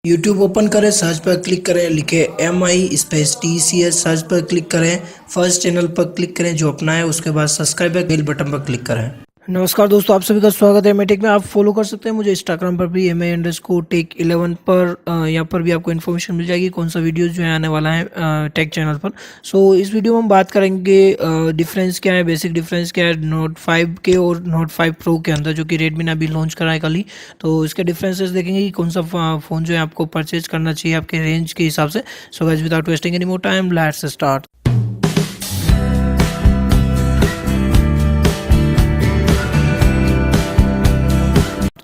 YouTube open करें, search पर click करें, लिखे MI स्पेस TCS, सर्च पर क्लिक करें, फर्स्ट चैनल पर क्लिक करें जो अपना है, उसके बाद सब्सक्राइब बेल बटन पर क्लिक करें। नमस्कार दोस्तों, आप सभी का स्वागत है एमटेक में। आप फॉलो कर सकते हैं मुझे इंस्टाग्राम पर भी MI_Tech11 पर। यहाँ पर भी आपको इन्फॉर्मेशन मिल जाएगी कौन सा वीडियो जो है आने वाला है टेक चैनल पर। सो इस वीडियो में हम बात करेंगे डिफरेंस क्या है, बेसिक डिफरेंस क्या है नोट 5 के और नोट 5 प्रो के अंदर, जो कि रेडमी ने अभी लॉन्च करा है कल ही। तो इसके डिफरेंसेस देखेंगे कि कौन सा फ़ोन जो है आपको परचेज करना चाहिए आपके रेंज के हिसाब से। So guys, without wasting any more time, let's start.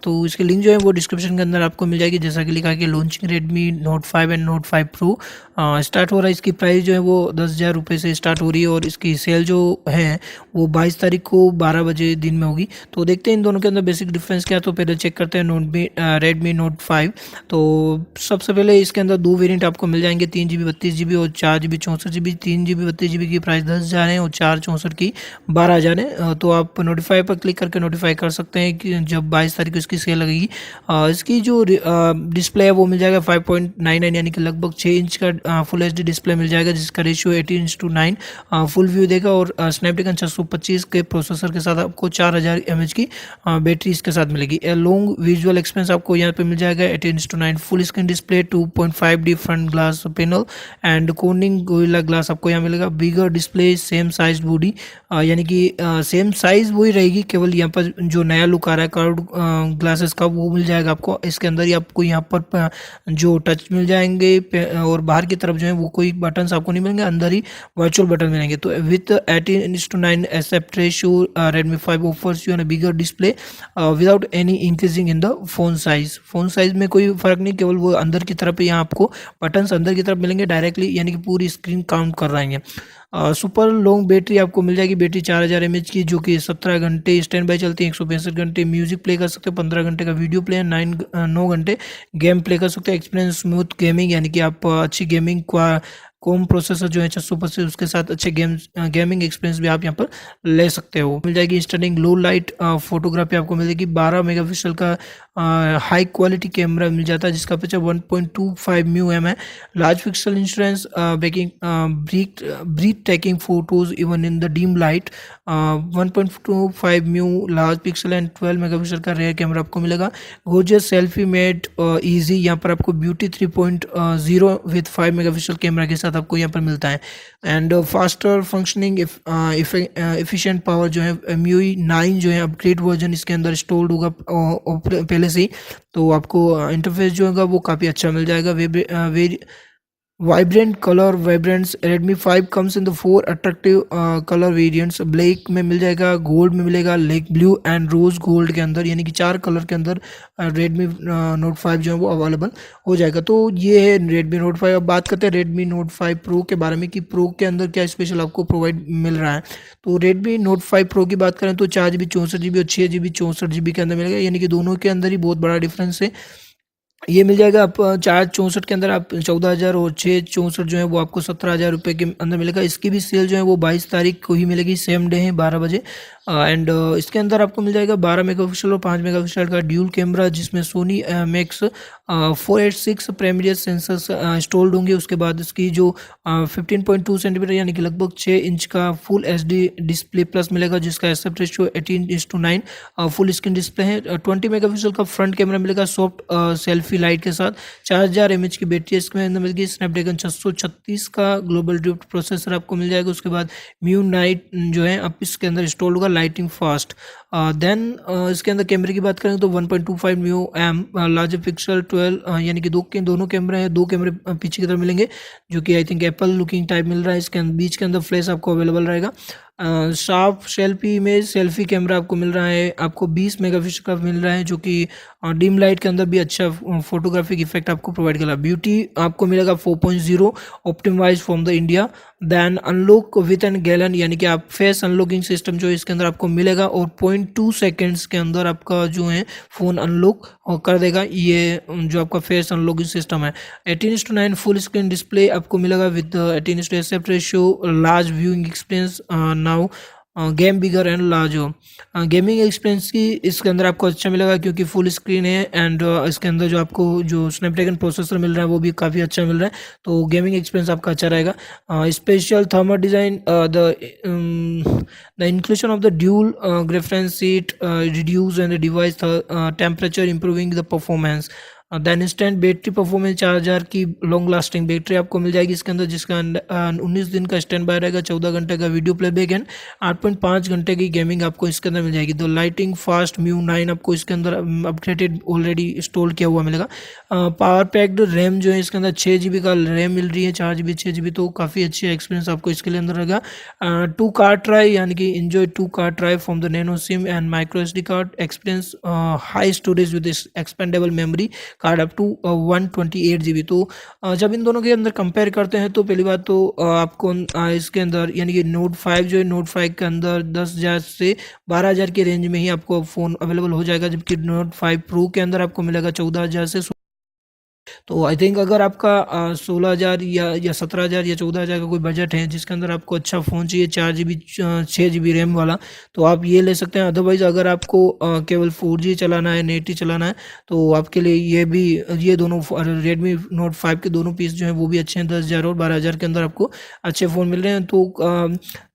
तो इसकी लिंक जो है वो डिस्क्रिप्शन के अंदर आपको मिल जाएगी। जैसा कि लिखा है कि launching Redmi note 5 and note 5 pro start हो रहा है। इसकी प्राइस जो है वो 10,000 रुपये से स्टार्ट हो रही है और इसकी सेल जो है वो 22 तारीख को 12 बजे दिन में होगी। तो देखते हैं इन दोनों के अंदर बेसिक डिफरेंस क्या है। तो पहले चेक करते हैं रेडमी नोट 5। तो सबसे पहले इसके अंदर दो वेरियंट आपको मिल जाएंगे, 3GB 32GB और 4GB 64GB। 3GB 32GB की प्राइस 10,000 है और 4 64 की 12,000 है। तो आप नोटिफाई पर क्लिक करके नोटिफाई कर सकते हैं कि जब 22 तारीख को इसकी सेल लगेगी। इसकी जो डिस्प्ले है वो मिल जाएगा 5.99, यानी कि लगभग 6 इंच का फुल HD डिस्प्ले मिल जाएगा, जिसका रेशियो 18:9 फुल व्यू देगा। और स्नैपड्रैगन 625 के प्रोसेसर के साथ आपको 4000 mAh की बैटरी इसके साथ मिलेगी। लॉन्ग विजुअल एक्सपीरियंस आपको यहाँ पे मिल जाएगा 18:9 full screen display, 2.5D front glass panel and Corning gorilla glass आपको यहाँ मिलेगा। बिगर डिस्प्ले, सेम साइज बॉडी, यानी कि सेम साइज वही रहेगी, केवल यहाँ पर जो नया लुक आ रहा है कर्व्ड ग्लासेस का वो मिल जाएगा आपको। इसके अंदर ही आपको यहाँ पर जो टच मिल जाएंगे और बाहर की तरफ जो है वो कोई बटन्स आपको नहीं मिलेंगे, अंदर ही वर्चुअल बटन मिलेंगे। तो with 18:9 aspect ratio Redmi 5 offers you an bigger display without any increasing in the phone size. Phone size में कोई फर्क नहीं, केवल वो अंदर की तरफ यहाँ आपको बटन्स अंदर की तरफ मिलेंगे डायरेक्टली, यानी कि पूरी स्क्रीन काउंट कर रहे हैं। सुपर लॉन्ग बैटरी आपको मिल जाएगी। बैटरी 4000 mAh की, जो कि 17 घंटे स्टैंड बाई चलती है, 165 घंटे म्यूजिक प्ले कर सकते हो, 15 घंटे का वीडियो प्ले, 9 घंटे गेम प्ले कर सकते हो। एक्सपीरियंस स्मूथ गेमिंग, यानी कि आप अच्छी गेमिंग कॉम प्रोसेसर जो है 625, उसके साथ अच्छे गेमिंग एक्सपीरियंस भी आप यहाँ पर ले सकते हो। मिल जाएगी स्टनिंग लो लाइट फोटोग्राफी आपको मिलेगी। 12 मेगापिक्सल का हाई क्वालिटी कैमरा मिल जाता है, जिसका पिक्चर 1.25 म्यू है। Large pixel ensures baking breathtaking photos even in the dim light. 1.25 mu large pixel and 12 megapixel का रेयर कैमरा आपको मिलेगा। गोर्जियस सेल्फी मेड इजी, यहाँ पर आपको ब्यूटी 3.0 विथ 5 मेगापिक्सल कैमरा के साथ आपको यहाँ पर मिलता है। And faster functioning efficient power जो है MIUI 9 जो है अपग्रेड वर्जन इसके अंदर स्टोर्ड होगा पहले से ही। तो आपको इंटरफेस जो होगा वो काफ़ी अच्छा मिल जाएगा। Vibrant colour vibrants, Redmi 5 comes in the 4 attractive colour variants. Black में मिल जाएगा, गोल्ड में मिलेगा, lake blue and rose gold के अंदर, यानी कि 4 कलर के अंदर रेडमी नोट 5 जो है वो अवेलेबल हो जाएगा। तो ये है रेडमी नोट 5। अब बात करते हैं रेडमी नोट 5 प्रो के बारे में कि प्रो के अंदर क्या स्पेशल आपको प्रोवाइड मिल रहा है। तो रेडमी नोट 5 प्रो की बात करें तो 4GB 64GB और 6GB 64GB के अंदर मिलेगा, यानी कि दोनों के अंदर ही बहुत बड़ा डिफरेंस है। ये मिल जाएगा आप 4 64 के अंदर आप 14,000 और 6 64 जो है वो आपको 17,000 रुपये के अंदर मिलेगा। इसकी भी सेल जो है वो 22 तारीख को ही मिलेगी, सेम डे है 12 बजे। एंड इसके अंदर आपको मिल जाएगा 12 मेगापिक्सल और 5 मेगापिक्सल का ड्यूल कैमरा, जिसमें Sony Max 486 primary sensors installed होंगे। उसके बाद इसकी जो 15.2 सेंटीमीटर यानी कि लगभग 6 इंच का फुल HD डिस्प्ले प्लस मिलेगा, जिसका aspect ratio 18:9 full screen display है। 20 मेगापिक्सल का फ्रंट कैमरा मिलेगा सॉफ्ट सेल्फी लाइट के साथ। 4000 mAh की बैटरी इसके अंदर मिलेगी। स्नैपड्रैगन 636 का ग्लोबल ड्यूप्ट प्रोसेसर आपको मिल जाएगा। उसके बाद MIUI 9 जो है अब इसके अंदर इंस्टॉल होगा, लाइटिंग फास्ट। देन इसके अंदर कैमरे की बात करें तो 1.25 म्यू एम लार्ज पिक्सल 12, यानी कि दोनों कैमरे हैं, दो कैमरे पीछे की तरफ मिलेंगे, जो कि I think Apple looking type मिल रहा है। इसके बीच के अंदर फ्लैश आपको अवेलेबल रहेगा। Sharp selfie image selfie camera आपको मिल रहा है, आपको 20 मेगापिक्सल का मिल रहा है, जो कि डिम लाइट के अंदर भी अच्छा फोटोग्राफिक इफेक्ट आपको प्रोवाइड करेगा। ब्यूटी आपको मिलेगा 4.0 optimize from the India. Then unlock with an gallon, यानी कि आप फेस अनलॉकिंग सिस्टम जो इसके अंदर आपको मिलेगा और 0.2 सेकेंड्स के अंदर आपका जो है फ़ोन अनलॉक कर देगा। ये जो आपका फेस अनलॉकिंग सिस्टम है। 18:9 फुल स्क्रीन डिस्प्ले आपको मिलेगा with 18:8 aspect ratio, large viewing experience now game bigger and large हो। गेमिंग एक्सपीरियंस की इसके अंदर आपको अच्छा मिलेगा क्योंकि फुल स्क्रीन है एंड इसके अंदर जो आपको जो स्नैपड्रैगन प्रोसेसर मिल रहा है वो भी काफ़ी अच्छा मिल रहा है, तो गेमिंग एक्सपीरियंस आपका अच्छा रहेगा। Special thermal design, the inclusion of the dual graphene sheet reduce and device temperature improving the performance. Then instant battery performance, 4000 की लॉन्ग लास्टिंग बैटरी आपको मिल जाएगी इसके अंदर, जिसका 19 दिन का स्टैंड बाय रहेगा, 14 घंटे का वीडियो प्लेबैक एंड 8.5 घंटे की गेमिंग आपको इसके अंदर मिल जाएगी। तो लाइटिंग फास्ट MIUI 9 आपको इसके अंदर अपडेटेड ऑलरेडी इंस्टॉल किया हुआ मिलेगा। पावर पैक्ड रैम जो है इसके अंदर 6 GB का रैम मिल रही है, 4 GB 6 GB, तो काफ़ी अच्छी एक्सपीरियंस आपको इसके लिए अंदर रहेगा। 2 कार ट्राई यानी कि enjoy 2 card tray from the nano sim and micro SD card experience, high storage with expandable memory card up to 128 GB। तो जब इन दोनों के अंदर कंपेयर करते हैं तो पहली बात तो आपको इसके अंदर यानी कि नोट 5 जो है, नोट 5 के अंदर 10,000 से 12,000 के रेंज में ही आपको फ़ोन अवेलेबल हो जाएगा, जबकि नोट 5 प्रो के अंदर आपको मिलेगा 14,000 से। तो आई थिंक अगर आपका 16,000 या 17,000 या 14,000 का कोई बजट है जिसके अंदर आपको अच्छा फ़ोन चाहिए 4 GB 6 GB रैम वाला, तो आप ये ले सकते हैं। अदरवाइज़ अगर आपको केवल 4G चलाना है, नेट ही चलाना है, तो आपके लिए ये दोनों रेडमी नोट 5 के दोनों पीस जो हैं वो भी अच्छे हैं। 10,000 और 12,000 के अंदर आपको अच्छे फ़ोन मिल रहे हैं। तो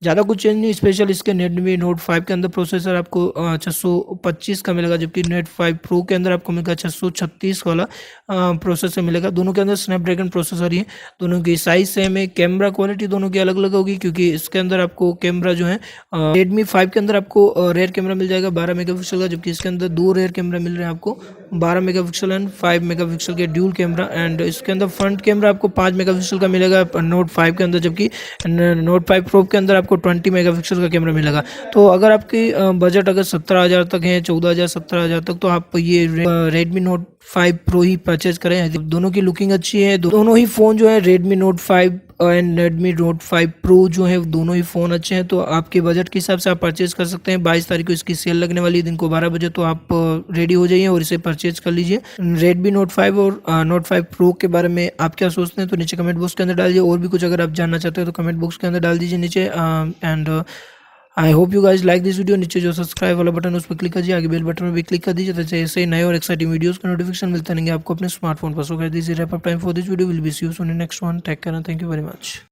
ज़्यादा कुछ चेंज नहीं, स्पेशल इसके रेडमी नोट 5 के अंदर प्रोसेसर आपको 625 का मिलेगा, जबकि नोट 5 प्रो के अंदर आपको मिलेगा 636 वाला प्रोसेसर मिलेगा। दोनों के अंदर स्नैपड्रैगन प्रोसेसर ही है, दोनों की साइज सेम है। कैमरा क्वालिटी दोनों की अलग अलग होगी क्योंकि इसके अंदर आपको कैमरा जो है रेडमी 5 के अंदर आपको रेयर कैमरा मिल जाएगा 12 मेगापिक्सल का, जबकि इसके अंदर 2 रेयर कैमरा मिल रहे हैं आपको 12 मेगापिक्सल एंड 5 मेगापिक्सल के ड्यूल कैमरा। एंड इसके अंदर फ्रंट कैमरा आपको 5 मेगापिक्सल का मिलेगा नोट 5 के अंदर, जबकि नोट 5 प्रो के अंदर आपको 20 मेगापिक्सल का कैमरा मिलेगा। तो अगर आपकी बजट अगर 17,000 तक है, 14,000 17,000 तक, तो आप ये रेडमी नोट 5 प्रो ही परचेज करें। दोनों की लुकिंग अच्छी है, दोनों ही फ़ोन जो है Redmi note 5 and Redmi note 5 pro जो है दोनों ही फ़ोन अच्छे हैं। तो आपके बजट के हिसाब से आप परचेज़ कर सकते हैं। 22 तारीख को इसकी सेल लगने वाली है दिन को 12 बजे, तो आप रेडी हो जाइए और इसे परचेज़ कर लीजिए। रेडमी नोट 5 और नोट 5 प्रो के बारे में आप क्या सोचते हैं तो नीचे कमेंट बॉक्स के अंदर डालिए। और भी कुछ अगर आप जानना चाहते हो तो कमेंट बॉक्स के अंदर डाल दीजिए नीचे। And I hope you guys like this video. नीचे जो सब्सक्राइब वाला बटन है उस पर क्लिक कीजिए, आगे बेल बटन पर भी क्लिक कर दीजिए, ताकि ऐसे नए और एक्साइटिंग वीडियोस का नोटिफिकेशन मिलता रहेंगे आपको अपने स्मार्टफोन पर। So guys, this is wrap up time for this video. Will be see you soon in next one. Take care and thank you very much.